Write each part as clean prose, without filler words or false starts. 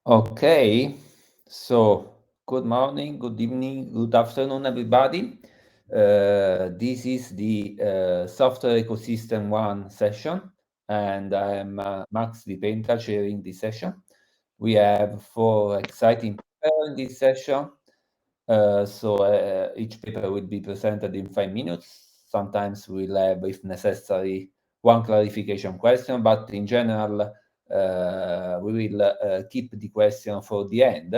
Okay, so good morning, good evening, good afternoon, everybody. This is the Software Ecosystem 1 session, and I am Max Di Penta chairing this session. We have four exciting papers in this session. Each paper will be presented in 5 minutes. Sometimes we'll have, if necessary, one clarification question, but in general, we will keep the question for the end.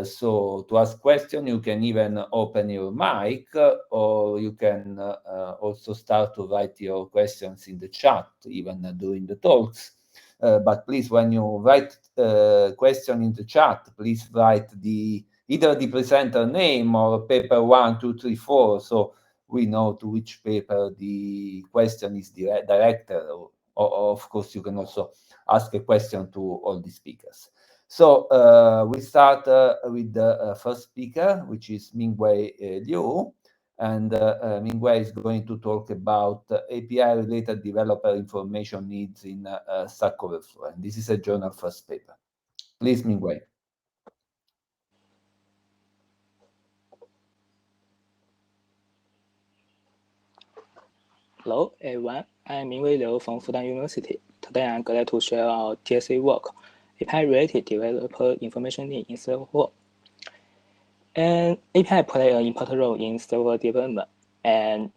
So to ask question, you can even open your mic, or you can also start to write your questions in the chat, even during the talks. But please, when you write question in the chat, please write either the presenter name or paper 1, 2, 3, 4, so we know to which paper the question is directed. Or of course, you can also ask a question to all the speakers. So we start with the first speaker, which is Mingwei Liu. And Mingwei is going to talk about API-related developer information needs in Stack Overflow. And this is a journal first paper. Please, Mingwei. Hello, everyone. I'm Mingwei Liu from Fudan University. Today, I'm glad to share our TSA work, API-related developer information need in server. And API play an important role in server development. And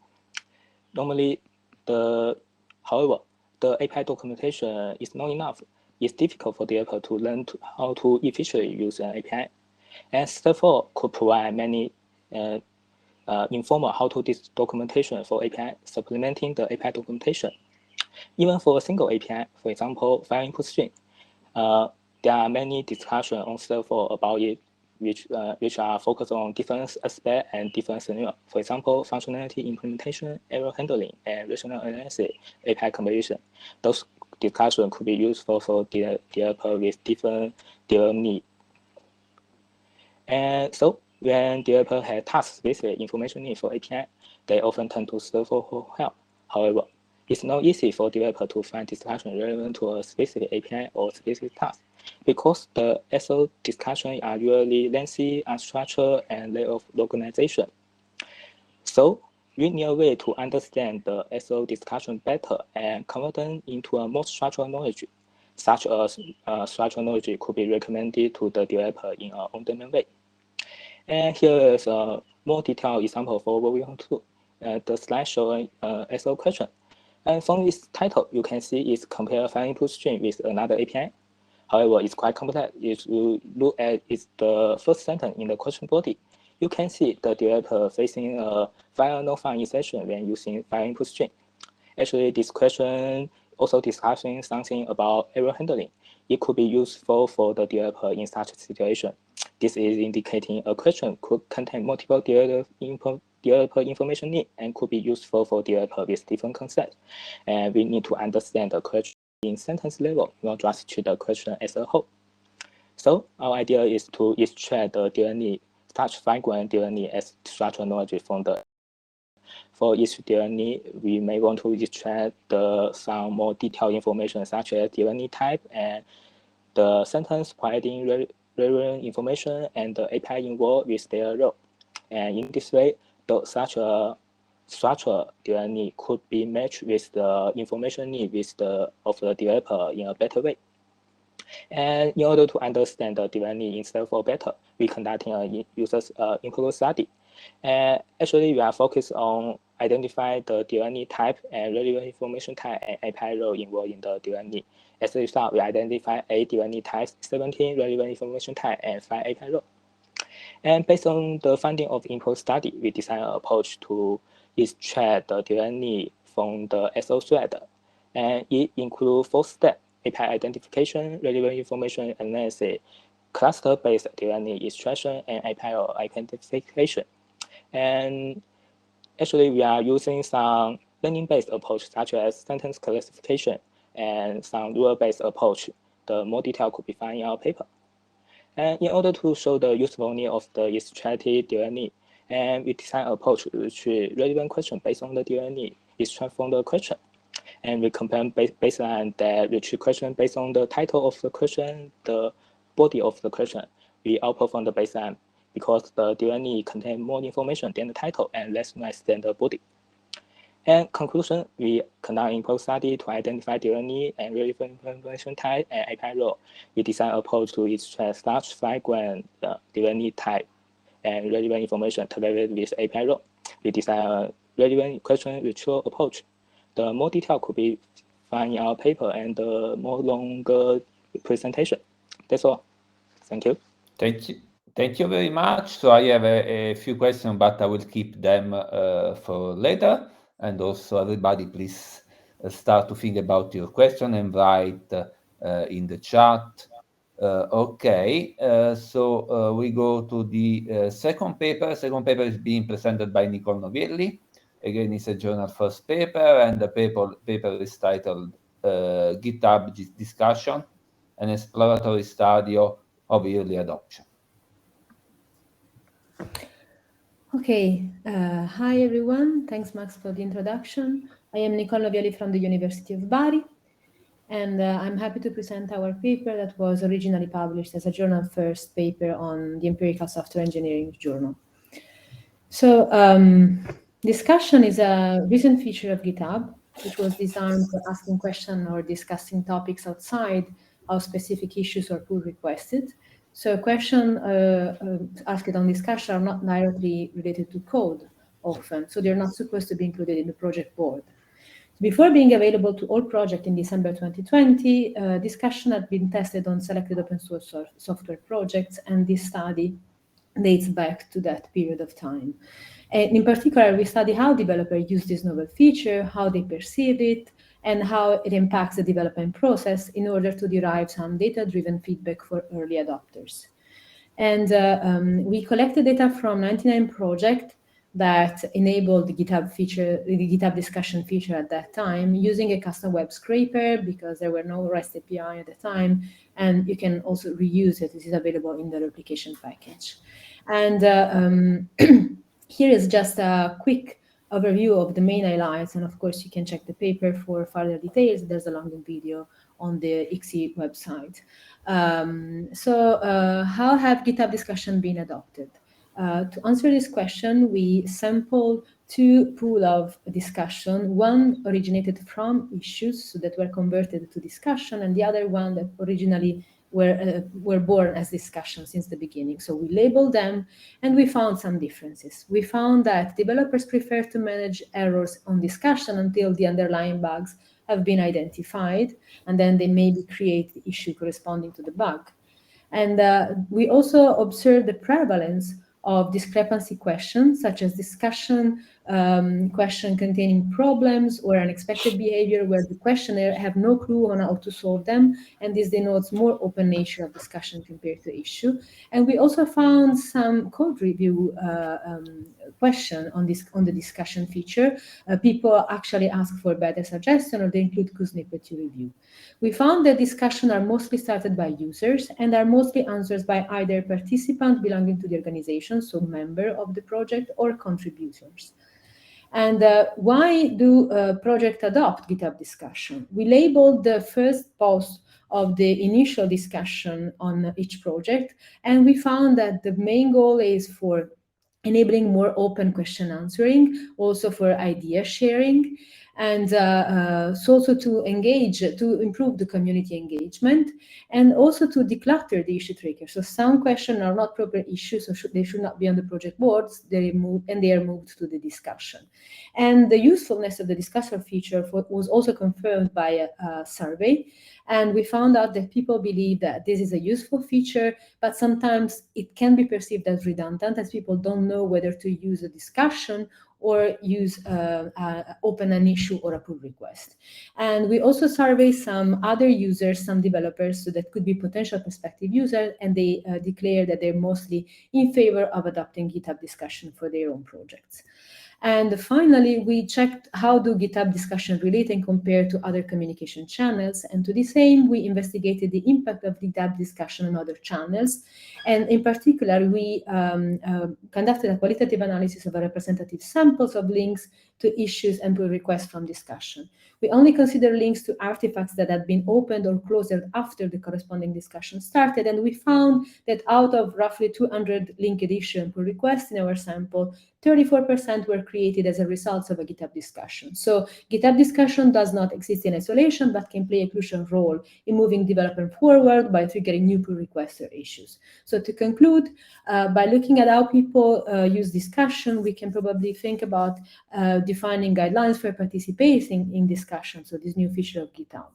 normally, however, the API documentation is not enough. It's difficult for developer to learn how to efficiently use an API. And therefore, could provide many informal how-to documentation for API, supplementing the API documentation. Even for a single API, for example, file input string, there are many discussions on server about it, which are focused on different aspects and different scenarios. For example, functionality implementation, error handling, and rational analysis, API composition. Those discussions could be useful for developer with different development needs. And so when developer has task-specific information need for API, they often turn to server for help. However, it's not easy for developer to find discussion relevant to a specific API or specific task because the SO discussions are usually lengthy, unstructured, and lack of organization. So we need a way to understand the SO discussion better and convert them into a more structural knowledge. Such as structural knowledge could be recommended to the developer in an on-demand way. And here is a more detailed example for what we want to do. The slide shows SO question. And from this title, you can see it's compare file input string with another API. However, it's quite complex. If you look at the first sentence in the question body, you can see the developer facing a file no file insertion when using file input string. Actually, this question also discussing something about error handling. It could be useful for the developer in such a situation. This is indicating a question could contain multiple developer information need and could be useful for developer with different concepts. And we need to understand the question in sentence level, not just treat the question as a whole. So our idea is to extract the developer need, such fine-grained developer need as structural knowledge from the. For each developer need, we may want to extract some more detailed information such as developer need type and the sentence providing relevant information and the API involved with their role. And in this way, such a structure developer need could be matched with the information need of the developer in a better way. And in order to understand the developer need in server better, we conducting a user's input study. And actually, we are focused on identify the developer need type and relevant information type and API role involved in the developer need. As a result, we identify 8 developer need types, 17 relevant information type, and 5 API role. And based on the finding of input study, we designed an approach to extract the developer need from the SO thread. And it includes 4 steps: API identification, relevant information analysis, cluster-based developer need extraction, and API identification. And actually, we are using some learning-based approach, such as sentence classification, and some rule-based approach. The more detail could be found in our paper. And in order to show the usefulness of the extracted developer need, and we design an approach to retrieve relevant question based on the developer need, extract from the question. And we compare baseline that retrieve question based on the title of the question, the body of the question, we outperform the baseline because the DNE contains more information than the title and less noise than the body. And conclusion, we conduct import study to identify DNE and relevant information type and API role. We design approach to extract large flagrant DNE type and relevant information to evaluate with API role. We design a relevant question retrieval approach. The more detail could be found in our paper and the more longer presentation. That's all. Thank you. Thank you. Thank you very much. So I have a few questions, but I will keep them for later. And also, everybody, please start to think about your question and write in the chat. Okay, so we go to the second paper. Second paper is being presented by Nicole Novielli. Again, it's a journal first paper, and the paper is titled GitHub Discussion, an exploratory study of early adoption. Okay, hi everyone. Thanks, Max, for the introduction. I am Nicole Novielli from the University of Bari, and I'm happy to present our paper that was originally published as a journal first paper on the Empirical Software Engineering Journal. So discussion is a recent feature of GitHub, which was designed for asking questions or discussing topics outside of specific issues or pull requested. So questions asked on discussion are not directly related to code often, so they're not supposed to be included in the project board. Before being available to all projects in December 2020, discussion had been tested on selected open source software projects, and this study dates back to that period of time. And in particular, we study how developers use this novel feature, how they perceive it, and how it impacts the development process in order to derive some data-driven feedback for early adopters. And we collected data from 99 projects that enabled the GitHub feature, the GitHub discussion feature at that time, using a custom web scraper because there were no REST API at the time, and you can also reuse it. This is available in the replication package. And here is just a quick overview of the main highlights, and of course you can check the paper for further details. There's a longer video on the ICSE website. How have GitHub discussion been adopted? To answer this question, we sampled two pools of discussion. One originated from issues that were converted to discussion, and the other one that originally were born as discussion since the beginning. So we labeled them, and we found some differences. We found that developers prefer to manage errors on discussion until the underlying bugs have been identified, and then they maybe create the issue corresponding to the bug. And we also observed the prevalence of discrepancy questions, such as discussion question containing problems or unexpected behavior where the questionnaire have no clue on how to solve them, and this denotes more open nature of discussion compared to issue. And we also found some code review question on the discussion feature. People actually ask for better suggestion, or they include code snippet to review. We found that discussions are mostly started by users and are mostly answered by either participants belonging to the organization, so member of the project, or contributors. And why do projects adopt GitHub discussion? We labeled the first post of the initial discussion on each project, and we found that the main goal is for enabling more open question answering, also for idea sharing, and so also to engage, to improve the community engagement, and also to declutter the issue tracker. So some questions are not proper issues, so they should not be on the project boards. They are moved to the discussion. And the usefulness of the discussion feature was also confirmed by a survey. And we found out that people believe that this is a useful feature, but sometimes it can be perceived as redundant, as people don't know whether to use a discussion or use open an issue or a pull request. And we also surveyed some other users, some developers, so that could be potential prospective users, and they declare that they're mostly in favor of adopting GitHub discussion for their own projects. And finally, we checked how do GitHub discussion relate and compare to other communication channels. And to this aim, we investigated the impact of GitHub discussion on other channels. And in particular, we conducted a qualitative analysis of a representative samples of links to issues and pull requests from discussion. We only consider links to artifacts that had been opened or closed after the corresponding discussion started, and we found that out of roughly 200 linked issue and pull requests in our sample, 34% were created as a result of a GitHub discussion. So GitHub discussion does not exist in isolation, but can play a crucial role in moving development forward by triggering new pull requests or issues. So to conclude, by looking at how people use discussion, we can probably think about defining guidelines for participating in discussion, so this new feature of GitHub,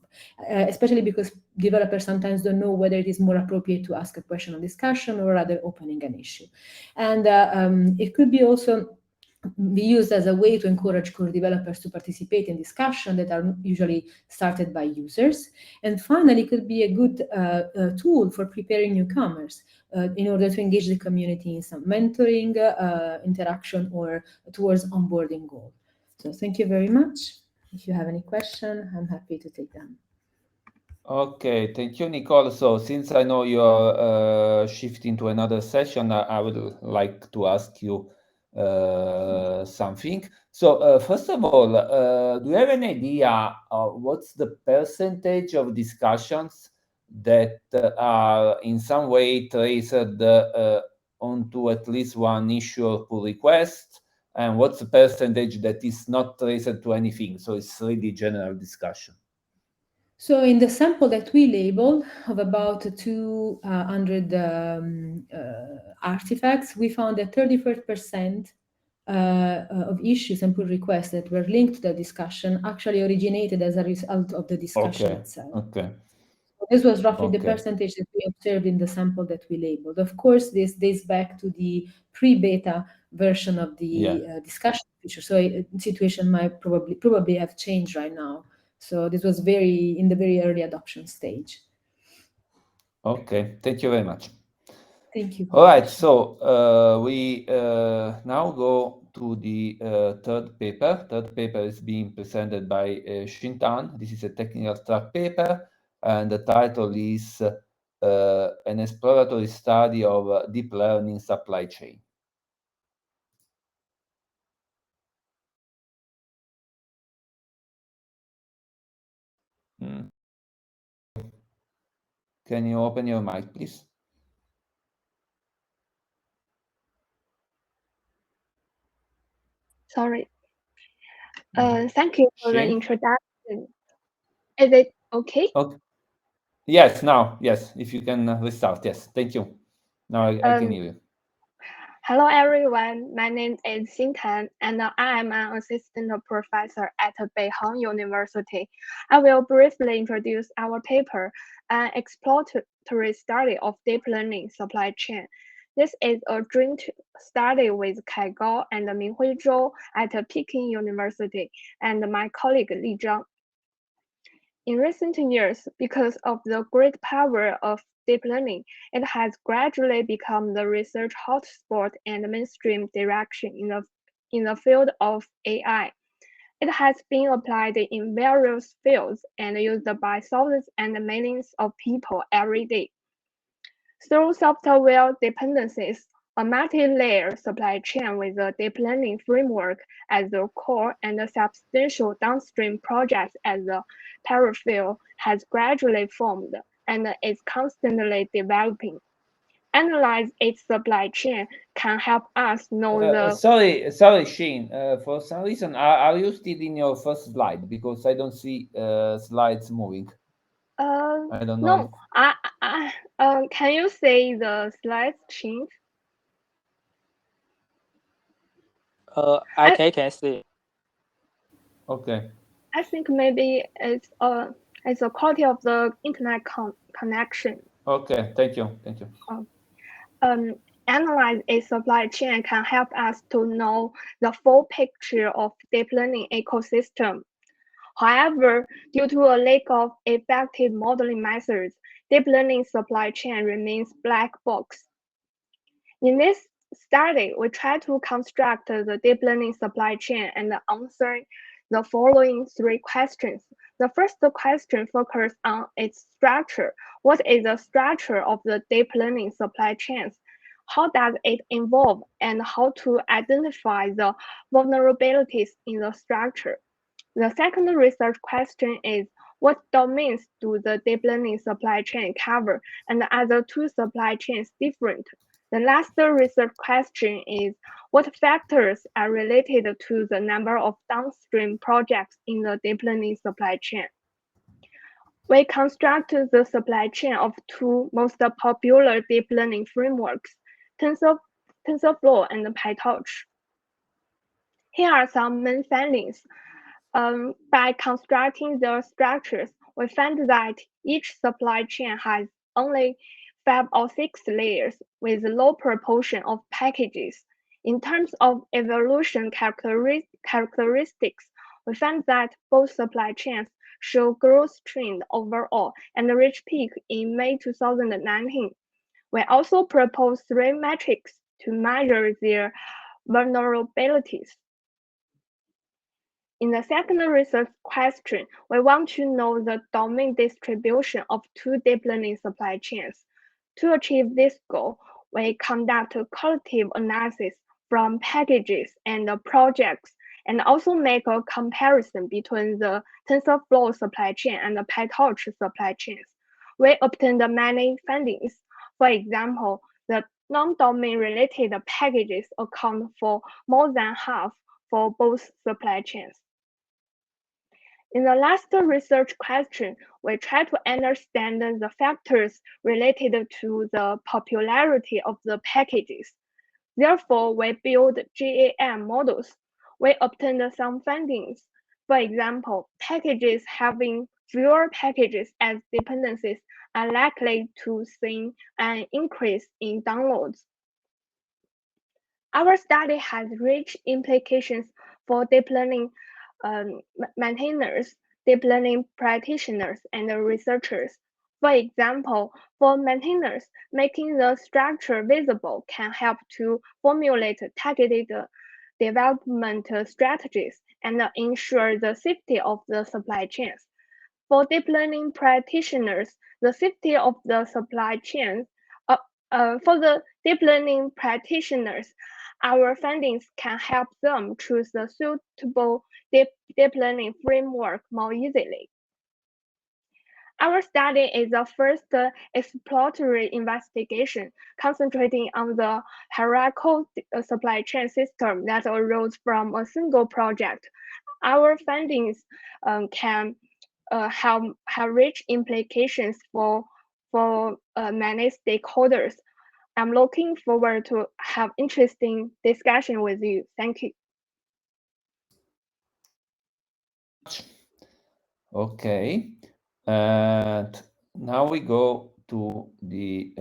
especially because developers sometimes don't know whether it is more appropriate to ask a question on discussion or rather opening an issue. And it could be also be used as a way to encourage core developers to participate in discussion that are usually started by users. And finally, it could be a good tool for preparing newcomers in order to engage the community in some mentoring, interaction, or towards onboarding goal. So thank you very much. If you have any question, I'm happy to take them. Okay, thank you, Nicole. So since I know you're shifting to another session, I would like to ask you something. So first of all, do you have an idea of what's the percentage of discussions that are in some way traced onto at least one issue or pull request? And what's the percentage that is not traced to anything? So it's really general discussion. So in the sample that we labeled of about 200 artifacts, we found that 34% of issues and pull requests that were linked to the discussion actually originated as a result of the discussion itself. Okay. This was roughly the percentage that we observed in the sample that we labeled. Of course, this dates back to the pre-beta version of the discussion feature. So the situation might probably have changed right now. So this was in the very early adoption stage. Okay, thank you very much. Thank you. All right, so we now go to the third paper. Third paper is being presented by Xin Tan. This is a technical track paper, and the title is An Exploratory Study of Deep Learning Supply Chain. Can you open your mic, please? Sorry. Thank you for the introduction. Is it okay? Okay. Yes, now, yes. If you can restart, yes. Thank you. Now I can hear you. Hello, everyone. My name is Xin Tan, and I am an assistant professor at Beihang University. I will briefly introduce our paper, An Exploratory Study of Deep Learning Supply Chain. This is a joint study with Kai Gao and Minghui Zhou at Peking University and my colleague Li Zhang. In recent years, because of the great power of deep learning, it has gradually become the research hotspot and mainstream direction in the field of AI. It has been applied in various fields and used by thousands and millions of people every day. Through software dependencies, a multi-layer supply chain with a deep learning framework as the core and substantial downstream projects as the peripheral has gradually formed and is constantly developing. Analyze its supply chain can help us know the... Sorry, Xin. For some reason, are you still in your first slide? Because I don't see slides moving. I don't know. No, can you say the slides change? I can see. Okay. I think maybe it's the quality of the internet connection. Okay, thank you. Analyze a supply chain can help us to know the full picture of deep learning ecosystem. However, due to a lack of effective modeling methods, deep learning supply chain remains black box. In this study, we try to construct the deep learning supply chain and answer the following three questions. The first question focuses on its structure. What is the structure of the deep learning supply chains? how does it evolve, and how to identify the vulnerabilities in the structure. The second research question is, what domains do the deep learning supply chain cover, and are the two supply chains different? The last research question is, what factors are related to the number of downstream projects in the deep learning supply chain? We construct the supply chain of two most popular deep learning frameworks, TensorFlow and PyTorch. Here are some main findings. By constructing the structures, we find that each supply chain has only 5 or 6 layers with a low proportion of packages. In terms of evolution characteristics, we find that both supply chains show growth trend overall and reach peak in May 2019. We also propose 3 metrics to measure their vulnerabilities. In the second research question, we want to know the domain distribution of two deep learning supply chains. To achieve this goal, we conduct a qualitative analysis from packages and projects, and also make a comparison between the TensorFlow supply chain and the PyTorch supply chains. We obtained many findings. For example, the non-domain related packages account for more than half for both supply chains. In the last research question, we try to understand the factors related to the popularity of the packages. Therefore, we build GAM models. We obtained some findings. For example, packages having fewer packages as dependencies are likely to see an increase in downloads. Our study has rich implications for deep learning maintainers, deep learning practitioners, and researchers. For example, for maintainers, making the structure visible can help to formulate targeted development strategies and ensure the safety of the supply chains. For deep learning practitioners, the safety of the supply chains. For the deep learning practitioners, our findings can help them choose the suitable deep learning framework more easily. Our study is the first exploratory investigation concentrating on the hierarchical supply chain system that arose from a single project. Our findings can have rich implications for many stakeholders. I'm looking forward to have interesting discussion with you. Thank you. Okay, and now we go to the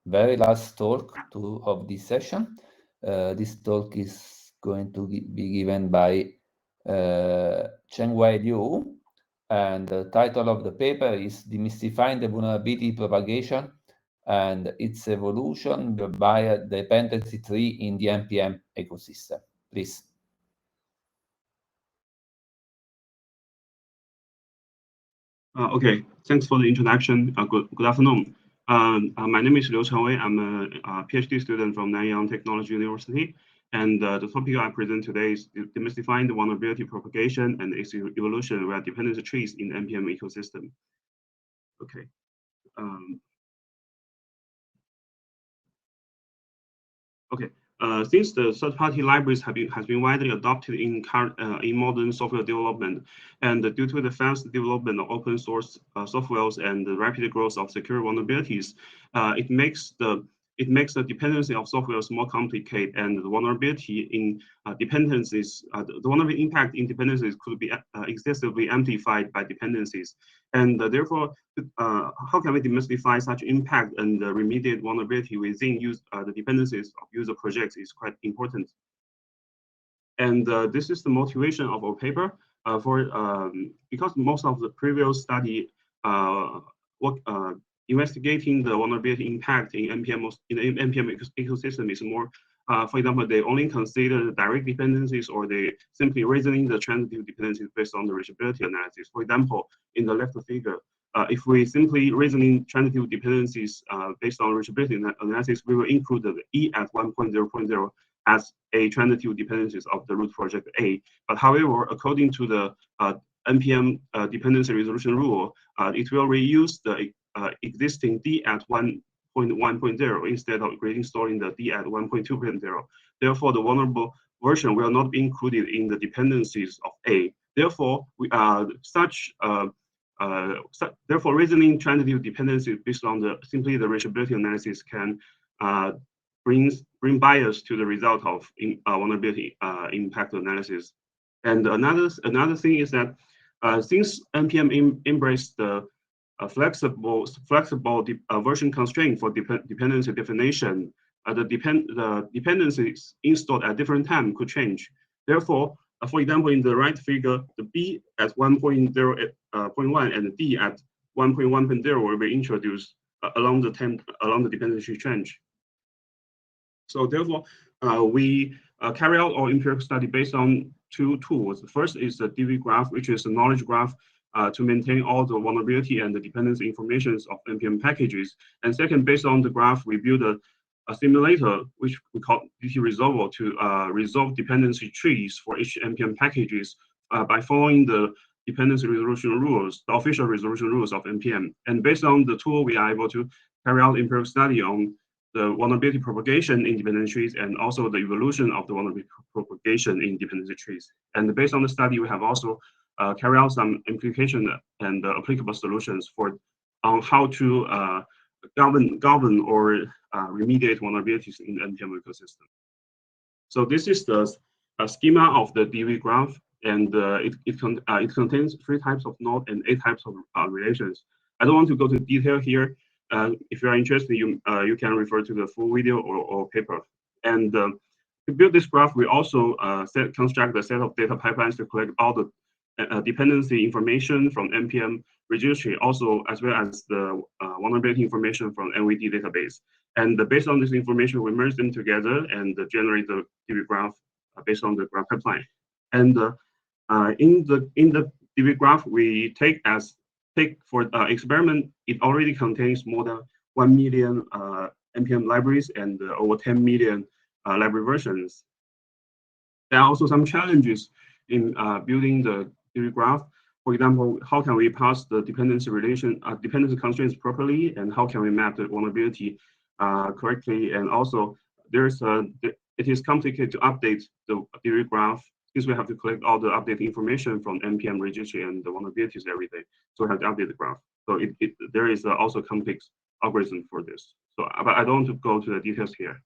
very last talk of this session. This talk is going to be given by Chengwei Liu, and the title of the paper is Demystifying the Vulnerability Propagation and its Evolution by a Dependency Tree in the NPM Ecosystem. Please. Okay, thanks for the introduction. Good afternoon. My name is Liu Chengwei. I'm a PhD student from Nanyang Technology University. And the topic I present today is demystifying the vulnerability propagation and its evolution via dependency trees in the NPM ecosystem. Okay. Since the third-party libraries has been widely adopted in modern software development, and due to the fast development of open source softwares and the rapid growth of secure vulnerabilities, it makes the dependency of softwares more complicated, and the vulnerability in dependencies, the vulnerability impact in dependencies could be excessively amplified by dependencies. And therefore, how can we demystify such impact and remediate vulnerability within the dependencies of user projects is quite important. And this is the motivation of our paper because most of the previous study investigating the vulnerability impact in the NPM ecosystem is more, for example, they only consider the direct dependencies, or they simply reasoning the transitive dependencies based on the reachability analysis. For example, in the left figure, if we simply reasoning transitive dependencies based on reachability analysis, we will include the E at 1.0.0 as a transitive dependencies of the root project A. But however, according to the NPM dependency resolution rule, it will reuse the existing D at 1.1.0 instead of reinstalling the D at 1.2.0. Therefore, the vulnerable version will not be included in the dependencies of A. Therefore, therefore, reasoning transitive dependency based on simply the reachability analysis can bring bias to the result of vulnerability impact analysis. And another thing is that since NPM embraced the flexible version constraint for dependency definition, the dependencies installed at different time could change. Therefore, for example, in the right figure, the B at 1.0.1 and the D at 1.1.0 will be introduced along the dependency change. So therefore, we carry out our empirical study based on two tools. The first is the DV graph, which is a knowledge graph to maintain all the vulnerability and the dependency informations of NPM packages. And second, based on the graph, we build a simulator, which we call DT Resolver, to resolve dependency trees for each NPM packages by following the dependency resolution rules, the official resolution rules of NPM. And based on the tool, we are able to carry out empirical study on the vulnerability propagation in dependency trees and also the evolution of the vulnerability propagation in dependency trees. And based on the study, we have also carried out some implication and applicable solutions on how to govern or remediate vulnerabilities in the NPM ecosystem. So this is the schema of the DV graph, and it contains 3 types of node and 8 types of relations. I don't want to go to detail here. If you are interested, you can refer to the full video or paper. And to build this graph, we also construct a set of data pipelines to collect all the dependency information from NPM registry, also as well as the vulnerability information from NVD database. And based on this information, we merge them together and generate the DV graph based on the graph pipeline. And in the DV graph, we take for experiment, it already contains more than 1 million NPM libraries and over 10 million library versions. There are also some challenges in building the DV graph. For example, how can we pass the dependency constraints properly, and how can we map the vulnerability correctly? And also, it is complicated to update the DV graph since we have to collect all the updated information from NPM registry and the vulnerabilities every day. So we have to update the graph. So there is also complex algorithm for this. So, but I don't want to go to the details here.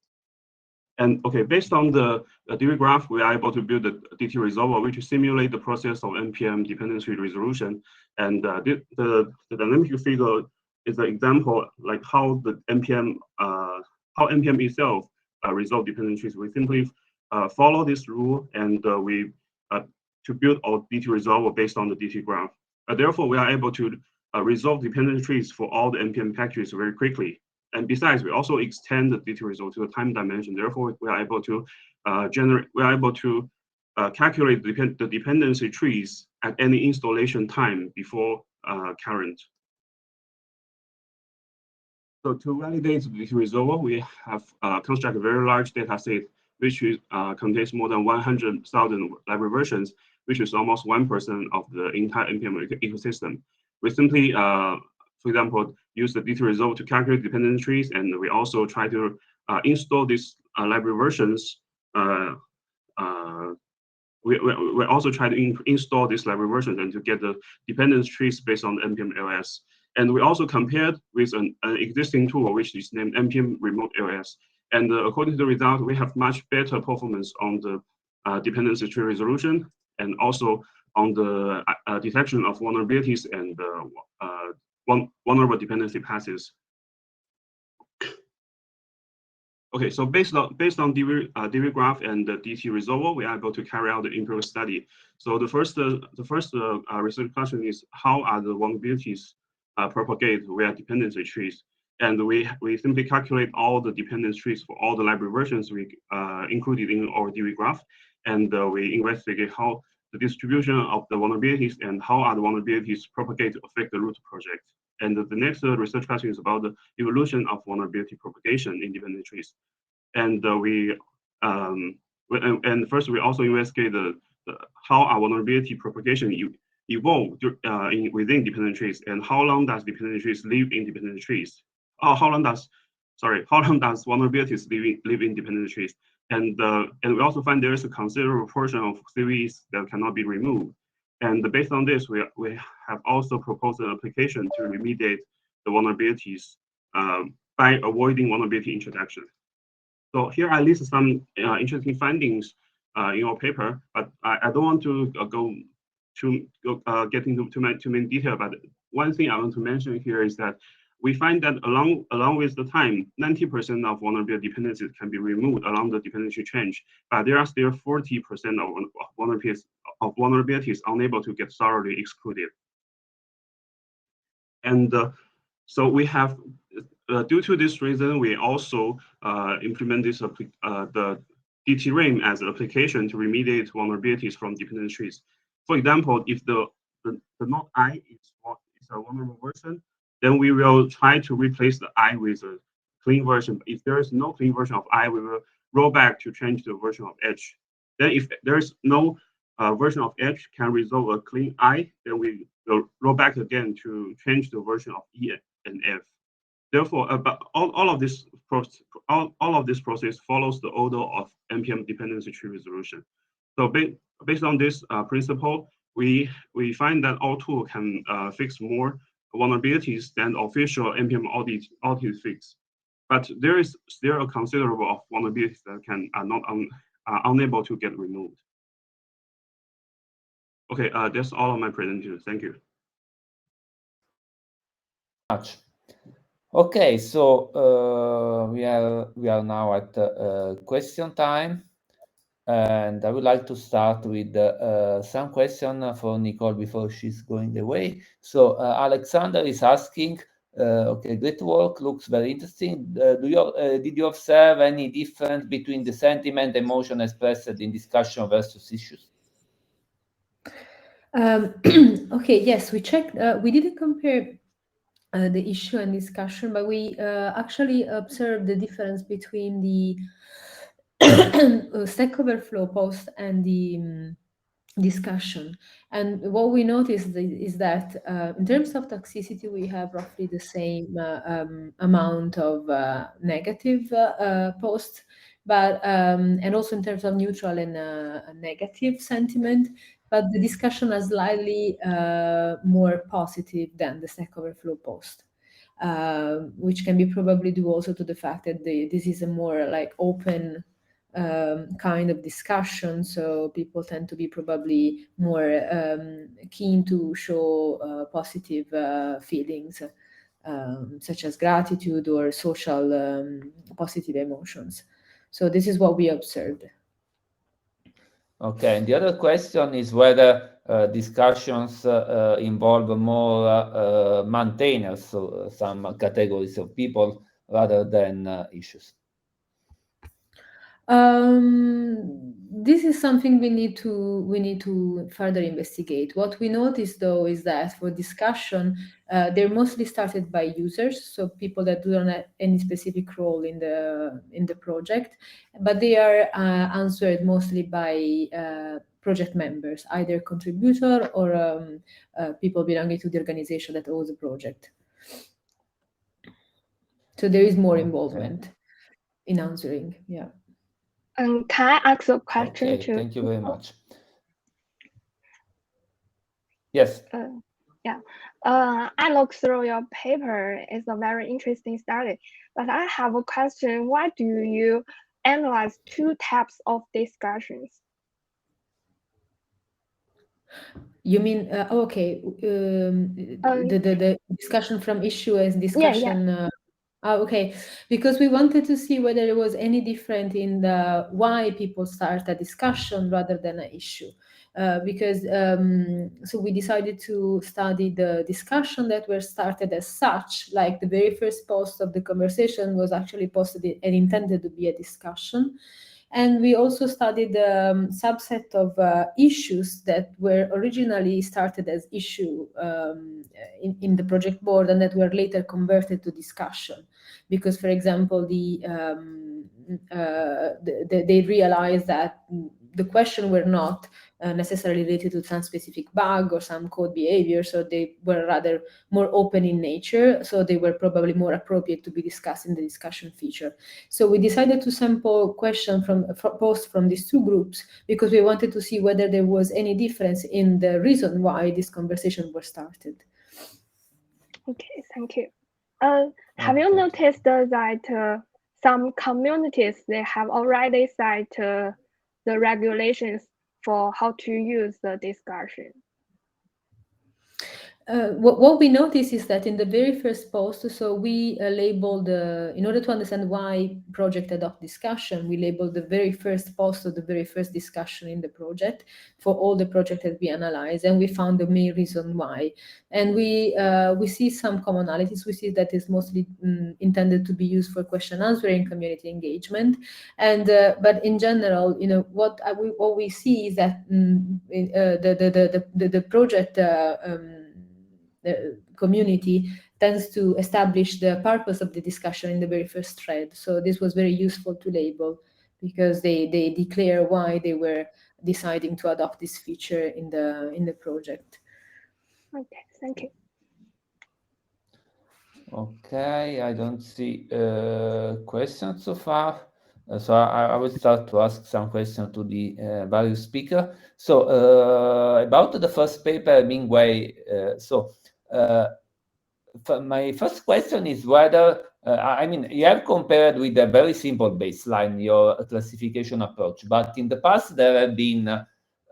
And okay, based on the DV graph, we are able to build the DT Resolver, which simulate the process of NPM dependency resolution. And the dynamic figure is an example like how the NPM itself resolve dependencies. We simply follow this rule, and we to build our DT Resolver based on the DT graph. Therefore, we are able to resolve dependency trees for all the NPM packages very quickly. And besides, we also extend the DT result to the time dimension. Therefore, we are able to calculate the dependency trees at any installation time before current. So to validate the DT resolver, we have constructed a very large data set, which contains more than 100,000 library versions, which is almost 1% of the entire NPM ecosystem. We simply, for example, use the DT resolver to calculate dependency trees, and we also try to install these library versions. We also try to install these library versions and to get the dependency trees based on NPM LS. And we also compared with an existing tool, which is named NPM Remote LS. And according to the result, we have much better performance on the dependency tree resolution, and also on the detection of vulnerabilities and vulnerable dependency passes. Okay, so based on DV graph and the DT resolver, we are able to carry out the empirical study. So the first research question is, how are the vulnerabilities propagated via dependency trees? And we simply calculate all the dependency trees for all the library versions we included in our DV graph, and we investigate how the distribution of the vulnerabilities and how are the vulnerabilities propagated to affect the root project. And the next research question is about the evolution of vulnerability propagation in dependent trees. And first we also investigate how our vulnerability propagation evolve within dependent trees, and how long does dependent trees live in dependent trees? How long does vulnerabilities live in dependent trees? And we also find there is a considerable portion of CVEs that cannot be removed. And based on this, we have also proposed an application to remediate the vulnerabilities by avoiding vulnerability introduction. So here I list some interesting findings in our paper, but I don't want to get into too many detail. But one thing I want to mention here is that we find that along with the time, 90% of vulnerability dependencies can be removed along the dependency change, but there are still 40% of vulnerabilities unable to get thoroughly excluded. And so we have, due to this reason, we also implement this the DT-RAIN as an application to remediate vulnerabilities from dependent trees. For example, if the node I is a vulnerable version, then we will try to replace the I with a clean version. If there is no clean version of I, we will roll back to change the version of H. Then if there is no version of H can resolve a clean I, then we will roll back again to change the version of E and F. Therefore, all of this process follows the order of NPM dependency tree resolution. So based on this principle, we find that our tool can fix more vulnerabilities than official NPM audit fix. But there is still a considerable of vulnerabilities that are unable to get removed. Okay, that's all of my presentation. Thank you. Much. Okay, so we are now at question time, and I would like to start with some question for Nicole before she's going away. So Alexander is asking, okay, great work, looks very interesting. Did you observe any difference between the sentiment, emotion expressed in discussion versus issues? Okay, yes, we checked. We didn't compare the issue and discussion, but we actually observed the difference between the Stack Overflow post and the discussion. And what we noticed is that in terms of toxicity, we have roughly the same amount of negative posts, but and also in terms of neutral and negative sentiment, but the discussion is slightly more positive than the Stack Overflow post, which can be probably due also to the fact that this is a more like open kind of discussion, so people tend to be probably more keen to show positive feelings, such as gratitude or social positive emotions. So this is what we observed. Okay, and the other question is whether discussions involve more maintainers, so some categories of people, rather than issues. This is something we need to further investigate. What we noticed though is that for discussion, they're mostly started by users, so people that don't have any specific role in the project, but they are answered mostly by project members, either contributor or people belonging to the organization that owns the project. So there is more involvement in answering. Yeah. Can I ask a question Okay, too? thank you very much. Yes. Yeah. I looked through your paper. It's a very interesting study. But I have a question. Why do you analyze two types of discussions? You mean okay? The discussion from issue as discussion. Yeah. Okay, because we wanted to see whether there was any different in the why people start a discussion rather than an issue. Because so we decided to study the discussion that were started as such, like the very first post of the conversation was actually posted and intended to be a discussion. And we also studied a subset of issues that were originally started as issue in the project board and that were later converted to discussion. Because, for example, they realized that the question were not necessarily related to some specific bug or some code behavior, so they were rather more open in nature, so they were probably more appropriate to be discussed in the discussion feature. So we decided to sample questions posts from these two groups because we wanted to see whether there was any difference in the reason why this conversation was started. Okay, thank you. Have you noticed that some communities, they have already set the regulations for how to use the discussion? What we noticed is that in the very first post, so we labeled, in order to understand why project adopt discussion, we labeled the very first post or the very first discussion in the project for all the projects that we analyzed, and we found the main reason why. And we see some commonalities. We see that it's mostly intended to be used for question answering, community engagement, and but in general, you know, what we see is that the project community tends to establish the purpose of the discussion in the very first thread. So this was very useful to label because they declare why they were deciding to adopt this feature in the project. Okay, thank you. Okay, I don't see questions so far. So I will start to ask some questions to the various speakers. So about the first paper, Mingwei, my first question is whether, I mean, you have compared with a very simple baseline, your classification approach, but in the past there have been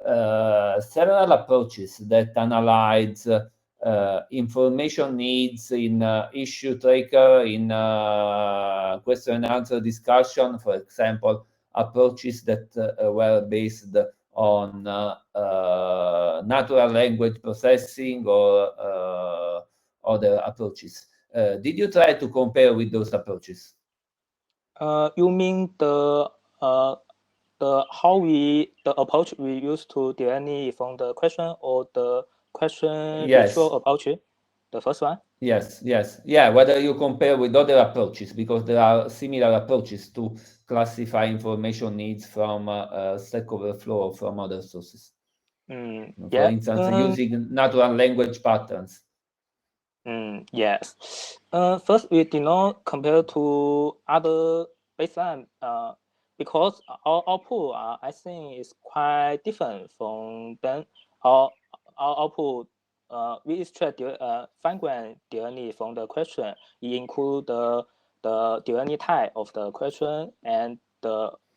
several approaches that analyze information needs in issue tracker, in question and answer discussion, for example, approaches that were based on natural language processing or other approaches. Did you try to compare with those approaches? You mean the approach we use to delineate from the question, or the question visual approach? The first one? Yes. Yeah, whether you compare with other approaches, because there are similar approaches to classify information needs from Stack Overflow or from other sources. For instance, using natural language patterns. Yes. First, we did not compare to other baseline because our output, I think, is quite different from them. Our output, we extract fine-grained DNA from the question. It include the DNA type of the question and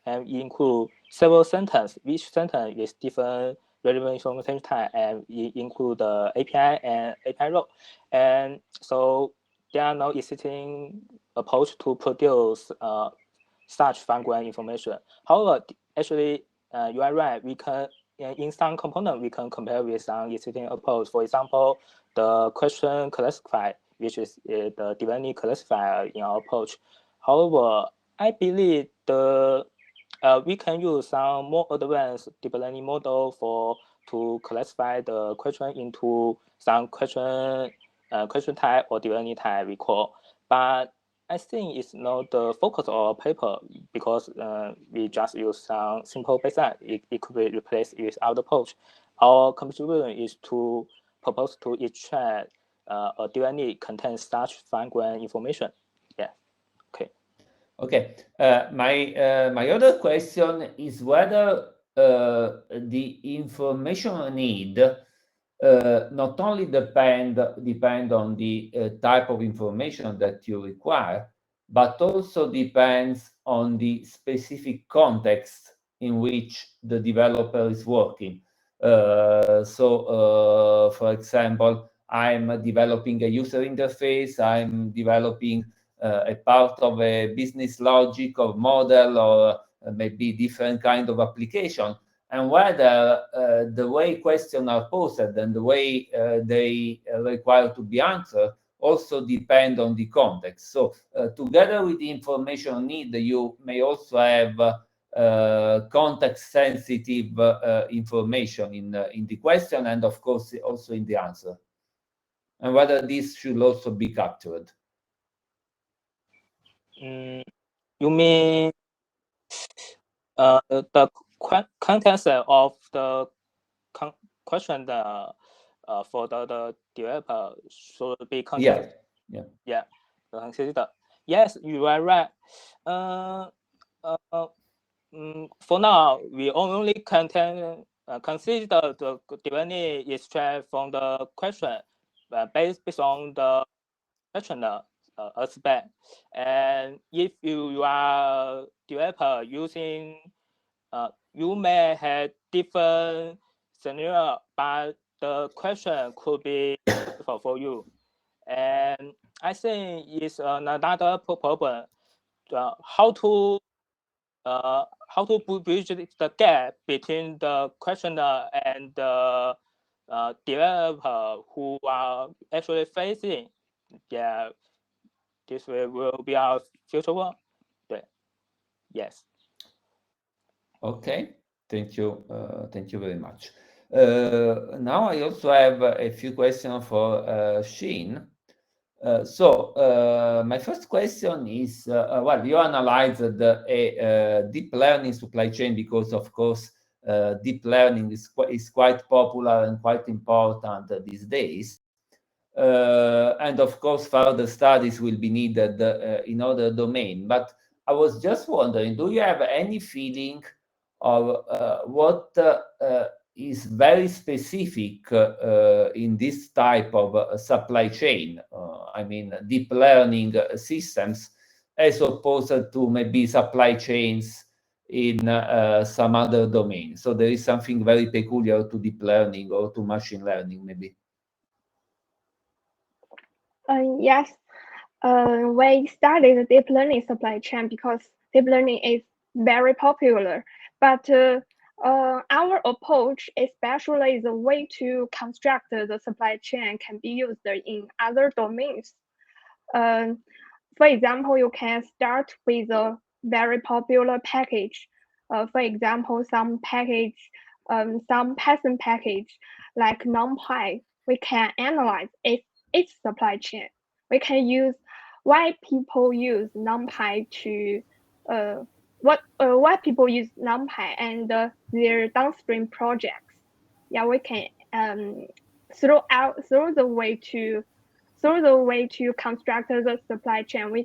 include several sentences. Each sentence is different relevant information type, and it include the API and API row. And so there are no existing approach to produce such fine-grained information. However, actually, you are right. We can, in some component, we can compare with some existing approach. For example, the question classifier, which is the deep learning classifier in our approach. However, I believe we can use some more advanced deep learning model to classify the question into some question type or deep learning type we call. But I think it's not the focus of our paper because we just use some simple baseline. It could be replaced with other approach. Our contribution is to propose to extract a deep learning contains such fine-grained information. Yeah. Okay. My other question is whether the information need not only depend on the type of information that you require, but also depends on the specific context in which the developer is working. So, for example, I'm developing a user interface, I'm developing a part of a business logic or model, or maybe different kind of application, and whether the way questions are posed and the way they require to be answered also depend on the context. So together with the information need, you may also have context-sensitive information in the question, and of course also in the answer, and whether this should also be captured. You mean the contents of the question for the developer should be considered? Yeah, considered. Yes, you are right. For now, we only consider the development extract from the question based on the question aspect. And if you are developer using, you may have different scenario, but the question could be useful for you. And I think it's another problem. How to bridge the gap between the questioner and the developer who are actually facing. Yeah, this will be our future work. Yes. Okay, thank you very much. Now I also have a few questions for Shane. So my first question is, well, you analyzed a deep learning supply chain because, of course, deep learning is quite popular and quite important these days. And of course, further studies will be needed in other domain. But I was just wondering, do you have any feeling of what is very specific in this type of supply chain? I mean, deep learning systems, as opposed to maybe supply chains in some other domain. So there is something very peculiar to deep learning or to machine learning, maybe. Yes. We studied deep learning supply chain because deep learning is very popular. But our approach, especially the way to construct the supply chain, can be used in other domains. For example, you can start with a very popular package. For example, some Python package like NumPy. We can analyze its supply chain. We can use why people use NumPy to why people use NumPy and their downstream projects. Yeah, we can through the way to construct the supply chain, we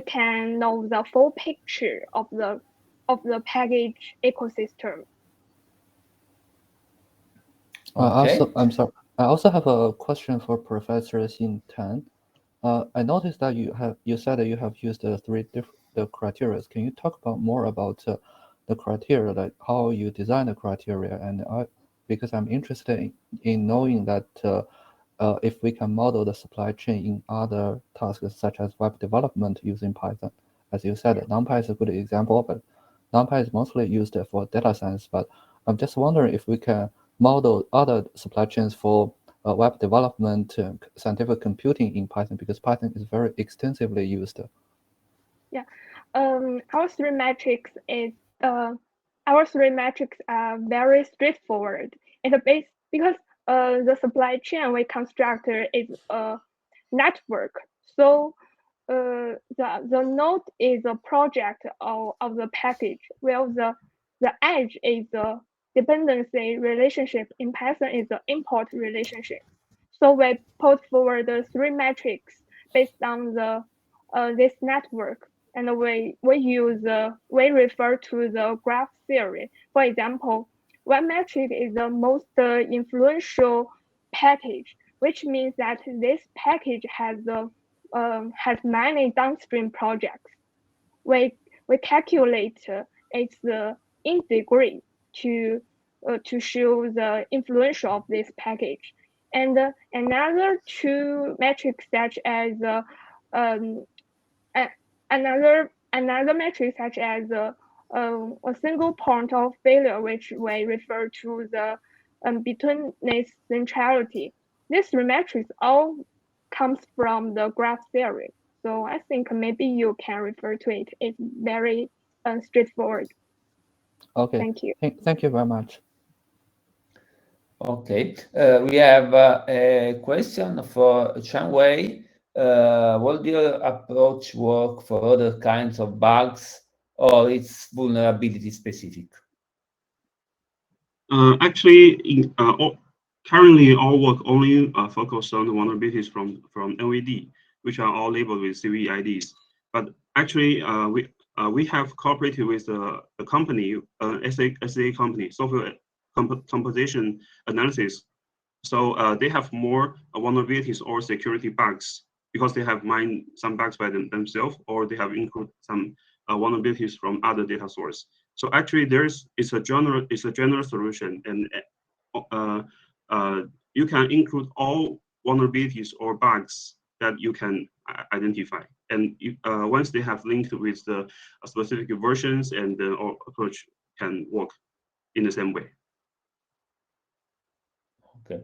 can know the full picture of the package ecosystem. Okay. I'm sorry. I also have a question for Professor Xin Tan. I noticed that you said that you have used three different criteria. Can you talk more about the criteria, like how you design the criteria? And because I'm interested in knowing that if we can model the supply chain in other tasks such as web development using Python. As you said, NumPy is a good example, but NumPy is mostly used for data science. But I'm just wondering if we can model other supply chains for web development, scientific computing in Python, because Python is very extensively used. Yeah, our three metrics are very straightforward. It's based because the supply chain we construct is a network. So the node is a project of the package, while the edge is a dependency relationship. In Python is the import relationship. So we put forward the three metrics based on the this network, and we refer to the graph theory. For example, one metric is the most influential package, which means that this package has many downstream projects. We calculate its in degree to show the influence of this package. And another two metrics such as another metric such as a single point of failure, which we refer to the betweenness centrality. These three metrics all comes from the graph theory. So I think maybe you can refer to it. It's very straightforward. Okay. Thank you. Thank you very much. Okay, we have a question for Qianwei. Will your approach work for other kinds of bugs, or it's vulnerability specific? Actually, currently our work only focus on the vulnerabilities from NVD, which are all labeled with CVE-IDs. But actually, we have cooperated with a company, SA company, software composition analysis. So they have more vulnerabilities or security bugs because they have mined some bugs by themselves, or they have included some vulnerabilities from other data source. So actually, it's a general solution, and you can include all vulnerabilities or bugs that you can identify. And once they have linked with the specific versions, and the approach can work in the same way. Okay.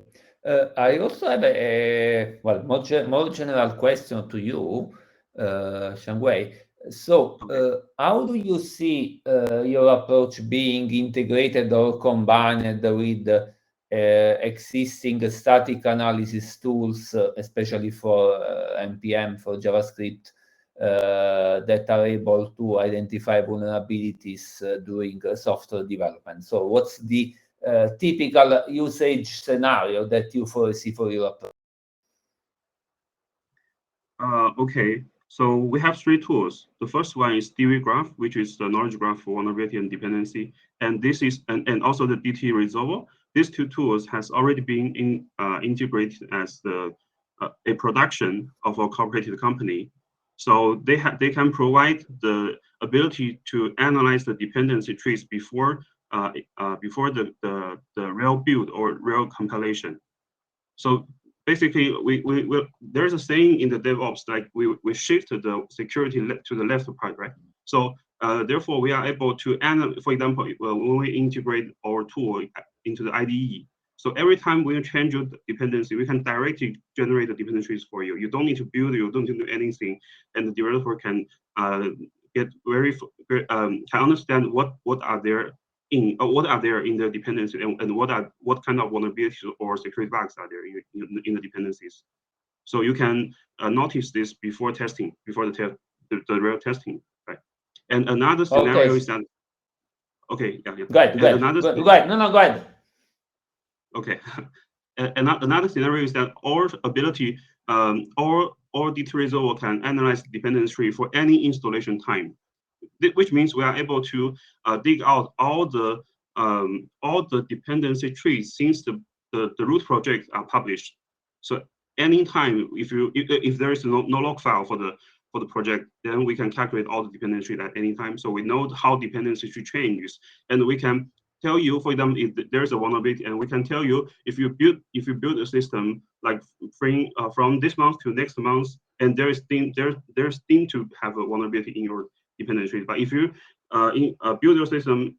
I also have a more general question to you, Qianwei. So, how do you see your approach being integrated or combined with existing static analysis tools, especially for NPM, for JavaScript, that are able to identify vulnerabilities during software development? So, what's the typical usage scenario that you foresee for your approach? Okay, so we have 3 tools. The first one is DV Graph, which is the knowledge graph for vulnerability and dependency, and this is and also the DT Resolver. These 2 tools has already been integrated as a production of a cooperated company. So they can provide the ability to analyze the dependency trees before the real build or real compilation. So basically, there's a saying in the DevOps, like we shift the security to the left part, right? So therefore, we are able to analyze, for example, when we integrate our tool into the IDE. So every time we change your dependency, we can directly generate the dependencies for you. You don't need to build, you don't need to do anything, and the developer can can understand what are there in the dependency, and what kind of vulnerabilities or security bugs are there in the dependencies. So you can notice this before testing, before the real testing, right? And another scenario is that. Okay, yeah. Go ahead. Go ahead. No, go ahead. Okay. Another scenario is that our ability, our DT Resolver can analyze the dependency tree for any installation time, which means we are able to dig out all the dependency trees since the root projects are published. So anytime if there is no log file for the project, then we can calculate all the dependency at any time. So we know how dependency tree changes, and we can tell you, for example, if there's a vulnerability, and we can tell you if you build a system like from this month to next month, and there's deemed to have a vulnerability in your dependency tree. But if you build your system,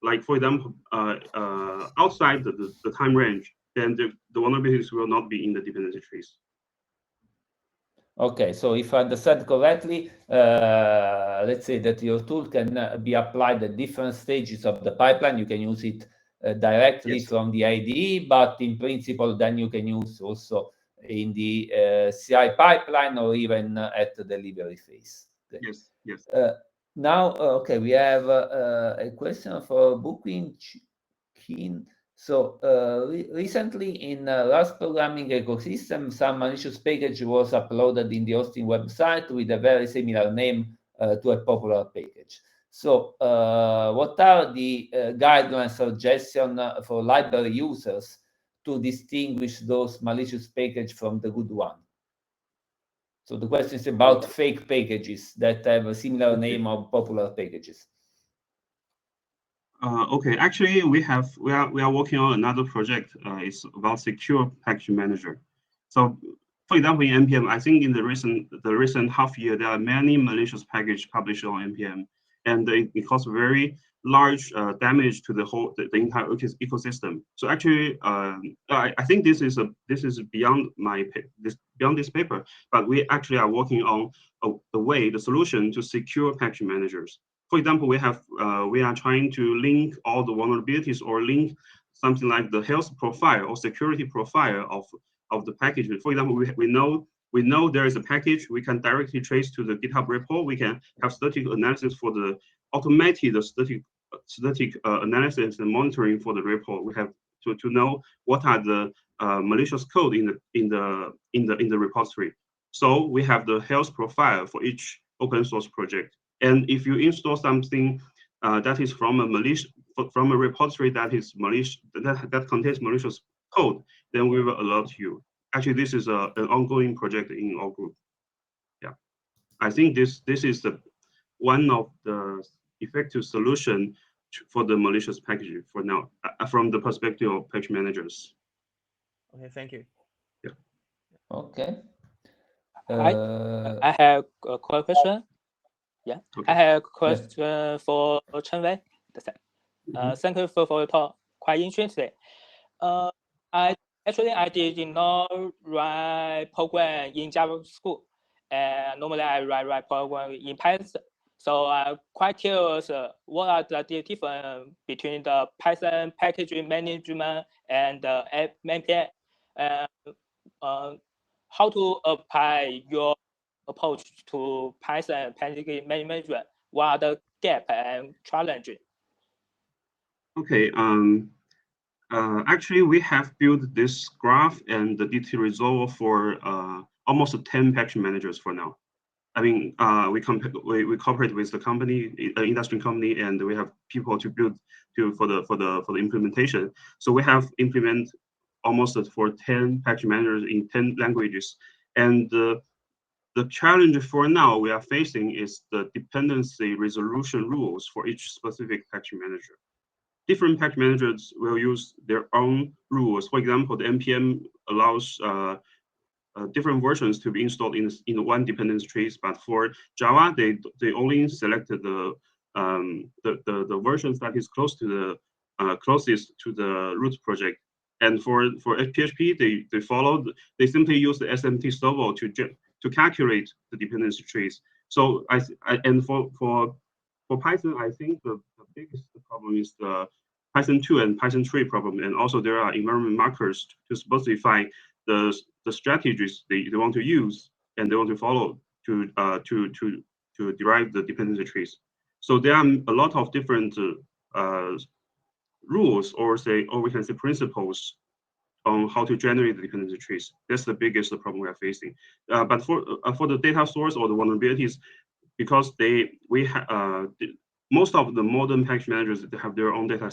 like for example, outside the time range, then the vulnerabilities will not be in the dependency trees. Okay, so if I understand correctly, let's say that your tool can be applied at different stages of the pipeline. You can use it directly from the IDE, but in principle, then you can use also in the CI pipeline or even at the delivery phase. Okay. Yes. Now, okay, we have a question for Bookwin Keen. So recently in Rust programming ecosystem, some malicious package was uploaded in the hosting website with a very similar name to a popular package. So what are the guidelines suggestions for library users to distinguish those malicious packages from the good one? So the question is about fake packages that have a similar name of popular packages. Okay, actually, we are working on another project. It's about secure package manager. So, for example, in NPM, I think in the recent half year, there are many malicious packages published on NPM, and it caused very large damage to the entire ecosystem. So actually, I think this is beyond this paper, but we actually are working on the solution to secure package managers. for example, we are trying to link all the vulnerabilities or link something like the health profile or security profile of the package. For example, we know there is a package, we can directly trace to the GitHub repo. We can have static analysis for the automated static analysis and monitoring for the repo. We have to know what are the malicious code in the repository. So we have the health profile for each open source project. And if you install something that is from a repository that is that contains malicious code, then we will alert you. Actually, this is an ongoing project in our group. Yeah, I think this is one of the effective solution for the malicious packaging for now, from the perspective of patch managers. Okay, thank you. Yeah. Okay. I have a quick question. Yeah, Okay. I have a question for Chen Wei. Thank you for your talk. Quite interesting. I did not write program in Java school, and normally I write program in Python. So I'm quite curious, what are the difference between the Python packaging management and the NPM? How to apply your approach to Python packaging management? What are the gap and challenges? Okay. Actually, we have built this graph and the DT resolver for almost 10 packaging managers for now. I mean, we cooperate with the company, industry company, and we have people to build for the implementation. So we have implemented almost for 10 packaging managers in 10 languages. And the challenge for now we are facing is the dependency resolution rules for each specific packaging manager. Different package managers will use their own rules. For example, the NPM allows different versions to be installed in one dependency trees, but for Java, they only selected the versions that is close to the closest to the root project. And for PHP, they simply use the SMT servo to calculate the dependency trees. So and for Python, I think the biggest problem is the Python 2 and Python 3 problem, and also there are environment markers to specify the strategies they want to use and they want to follow to derive the dependency trees. So there are a lot of different rules, or we can say principles on how to generate the dependency trees. That's the biggest problem we are facing. But for the data source or the vulnerabilities, because most of the modern package managers that have their own data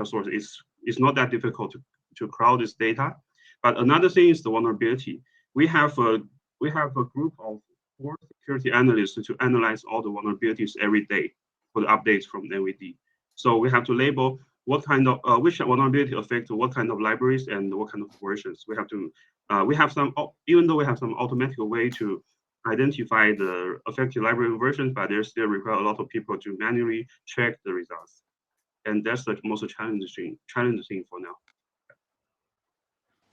source, it's not that difficult to crowd this data. But another thing is the vulnerability. We have a group of 4 security analysts to analyze all the vulnerabilities every day for the updates from NVD. So we have to label what kind of which vulnerability affect what kind of libraries and what kind of versions. We have to even though we have some automatic way to identify the affected library versions, but there still require a lot of people to manually check the results, and that's the most challenging thing for now.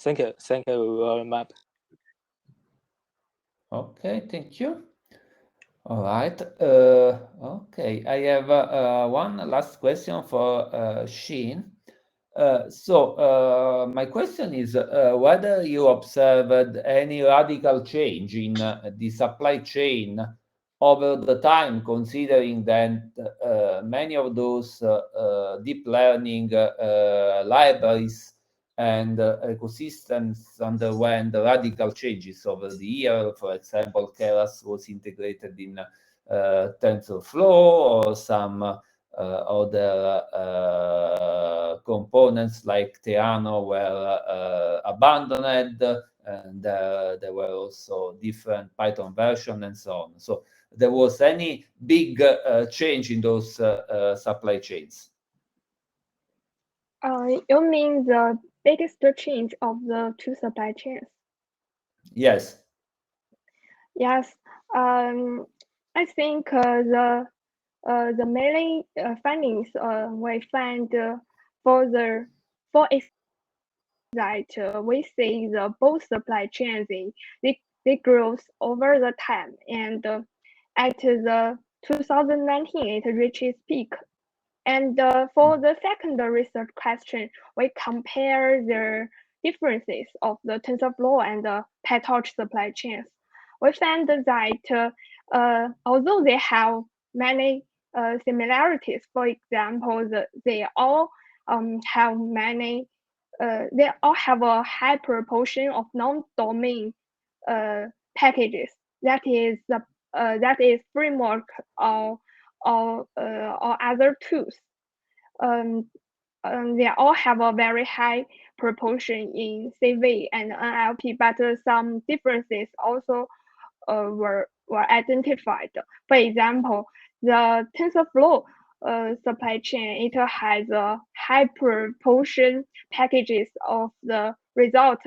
Thank you very much. Okay, thank you. All right. Okay, I have one last question for Sheen. So my question is whether you observed any radical change in the supply chain over the time, considering that many of those deep learning libraries and ecosystems underwent radical changes over the year. For example, Keras was integrated in TensorFlow, or some other components like Theano were abandoned, and there were also different Python versions and so on. So there was any big change in those supply chains? You mean the biggest change of the 2 supply chains? Yes. Yes. I think the main findings we find that we see the both supply chains they grow over the time, and at the 2019, it reached its peak. And for the second research question, we compare the differences of the TensorFlow and the PyTorch supply chains. We found that although they have many similarities, for example, they all have many. They all have a high proportion of non-domain packages. That is framework or other tools. They all have a very high proportion in CV and NLP, but some differences also were identified. For example, the TensorFlow supply chain, it has a high proportion packages of the result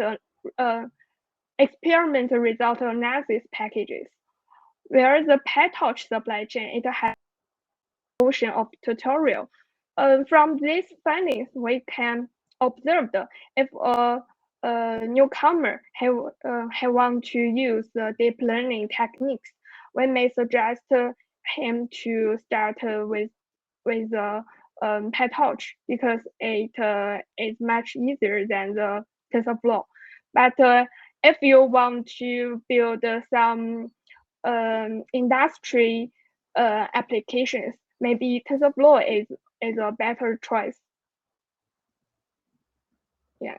experimental result analysis packages, whereas the PyTorch supply chain, it has a portion of tutorial. From these findings, we can observe that if a newcomer want to use the deep learning techniques, we may suggest him to start with PyTorch because it is much easier than the TensorFlow. But if you want to build some industry applications, maybe TensorFlow is a better choice. Yeah.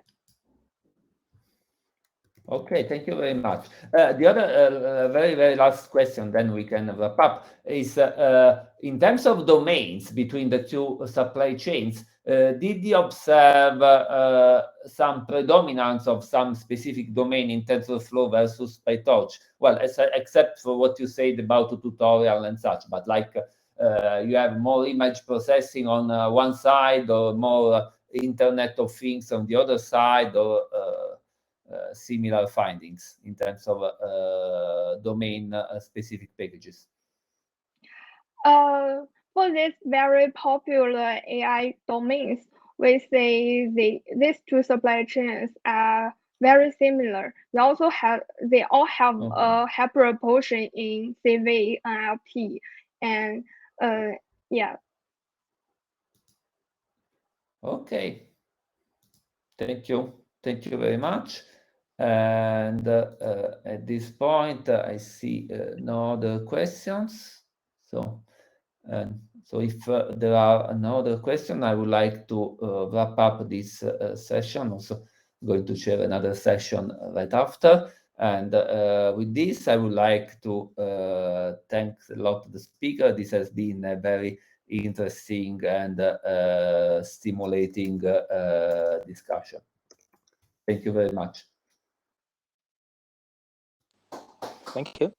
Okay, thank you very much. The other very last question, then we can wrap up, is in terms of domains between the two supply chains, did you observe some predominance of some specific domain in TensorFlow versus PyTorch? Well, except for what you said about the tutorial and such, but like you have more image processing on one side or more Internet of Things on the other side, or similar findings in terms of domain specific packages? For these very popular AI domains, we say these two supply chains are very similar. They all have a high proportion in CV, NLP, and yeah. Okay. Thank you very much. And at this point, I see no other questions. So if there are no other questions, I would like to wrap up this session. Also, going to share another session right after. And with this, I would like to thank a lot the speaker. This has been a very interesting and stimulating discussion. Thank you very much. Thank you.